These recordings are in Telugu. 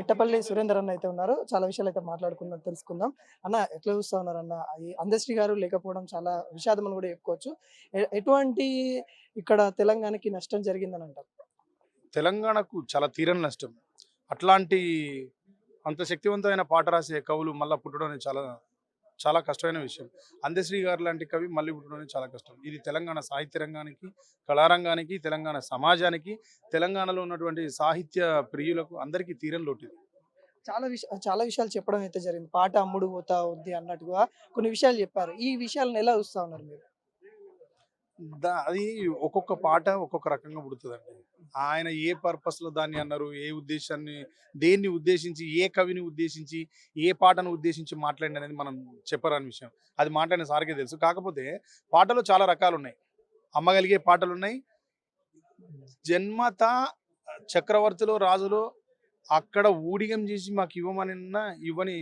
మిట్టపల్లి సురేందర్ అన్న అయితే ఉన్నారు. చాలా విషయాలు అయితే మాట్లాడుకుందాం, తెలుసుకుందాం. అన్న ఎట్లా చూస్తా ఉన్నారన్న? ఈ అందశ్రీ గారు లేకపోవడం చాలా విషాదం అని కూడా చెప్పుకోవచ్చు. ఎటువంటి ఇక్కడ తెలంగాణకి నష్టం జరిగిందని అంటారు? తెలంగాణకు చాలా తీరని నష్టం. అట్లాంటి అంత శక్తివంతమైన పాట రాసే కవులు మళ్ళా పుట్టడం అనేది చాలా చాలా కష్టమైన విషయం. అందశ్రీ గారు లాంటి కవి మళ్ళీ పుట్టడం అనేది చాలా కష్టం. ఇది తెలంగాణ సాహిత్య రంగానికి, కళారంగానికి, తెలంగాణ సమాజానికి, తెలంగాణలో ఉన్నటువంటి సాహిత్య ప్రియులకు అందరికీ తీరని లోటు ఇది. చాలా విషయాలు చెప్పడం అయితే జరిగింది. పాట అమ్ముడు పోతా ఉంది అన్నట్టుగా కొన్ని విషయాలు చెప్పారు. ఈ విషయాలను ఎలా చూస్తా ఉన్నారు మీరు? అది ఒక్కొక్క పాట ఒక్కొక్క రకంగా పుడుతదండి. ఆయన ఏ పర్పస్‌లో దాన్ని అన్నారు, ఏ ఉద్దేశాన్ని దేన్ని ఉద్దేశించి, ఏ కవిని ఉద్దేశించి, ఏ పాటను ఉద్దేశించి మాట్లాడిండనేది మనం చెప్పరాని విషయం. అది మాట్లాడిన సార్‌కే తెలుసు. కాకపోతే పాటలు చాలా రకాలున్నాయి. అమ్మగలిగే పాటలున్నాయి. జన్మతా చక్రవర్తిలో, రాజులో అక్కడ ఊడిగం చేసి మాకివ్వమనన్నా ఇవ్వని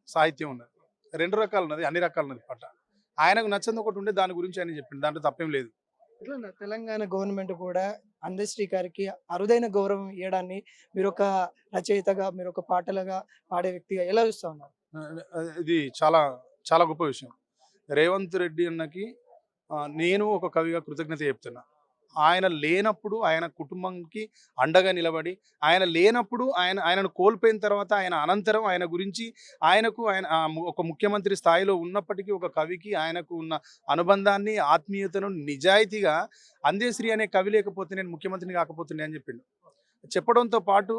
సాహిత్యం ఉన్నది. 2 రకాలున్నది, అన్ని రకాలున్నది పాట. ఆయనకు నచ్చంది ఒకటుండే దాని గురించి ఆయన చెప్పిండు. దాంట్లో తప్పేం లేదు. ఇట్లా తెలంగాణ గవర్నమెంట్ కూడా అందశ్రీ గారికి అరుదైన గౌరవం ఇయ్యడాన్ని మీరొక రచయితగా, మీరొక పాటలుగా పాడే వ్యక్తిగా ఎలా చూస్తా ఉన్నారు? ఇది చాలా చాలా గొప్ప విషయం. రేవంత్ రెడ్డి అన్నకి నేను ఒక కవిగా కృతజ్ఞత చెప్తున్నా. ఆయన లేనప్పుడు ఆయన కుటుంబంకి అండగా నిలబడి, ఆయన లేనప్పుడు ఆయనను కోల్పోయిన తర్వాత ఆయన అనంతరం ఆయన గురించి ఒక ముఖ్యమంత్రి స్థాయిలో ఉన్నప్పటికీ ఒక కవికి ఆయనకు ఉన్న అనుబంధాన్ని, ఆత్మీయతను నిజాయితీగా అందశ్రీ అనే కవి లేకపోతే నేను ముఖ్యమంత్రిని కాకపోతుండే అని చెప్పిండు. చెప్పడంతో పాటు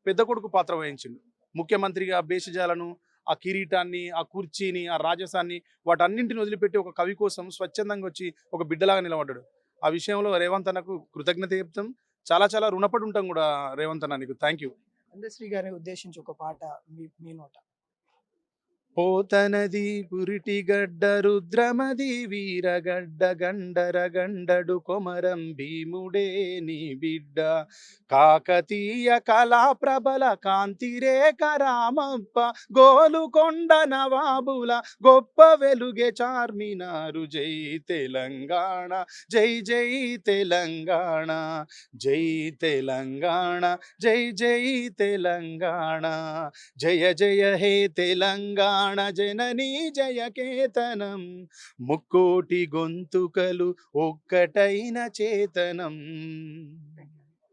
పెద్ద కొడుకు పాత్ర వహించిండు. ముఖ్యమంత్రిగా భేషజాలను, ఆ కిరీటాన్ని, ఆ కుర్చీని, ఆ రాజసాన్ని వాటన్నింటిని వదిలిపెట్టి ఒక కవి కోసం స్వచ్ఛందంగా వచ్చి ఒక బిడ్డలాగా నిలబడ్డాడు. ఆ విషయంలో రేవంత్ అన్నకు కృతజ్ఞత చెప్తాం. చాలా చాలా రుణపడి ఉంటాం కూడా రేవంత్ అన్న, నీకు థ్యాంక్ యూ. అందశ్రీ గారిని ఉద్దేశించి ఒక పాట మీ మీ నోట. పోతనది పురిటిగడ్డ రుద్రమది వీరగడ్డ గండర గండడు కొమరం భీముడే నీ బిడ్డ కాకతీయ కళా ప్రబల కాంతిరేఖ రామప్ప గోలుకొండ నవాబుల గొప్ప వెలుగే చార్మినారు జై తెలంగాణ జై జై తెలంగాణ జై తెలంగాణ జై జై తెలంగాణ జయ జయ హే తెలంగాణ జననీ జయకేతనం ముక్కోటి గొంతుకలు ఒక్కటైన చేతనం.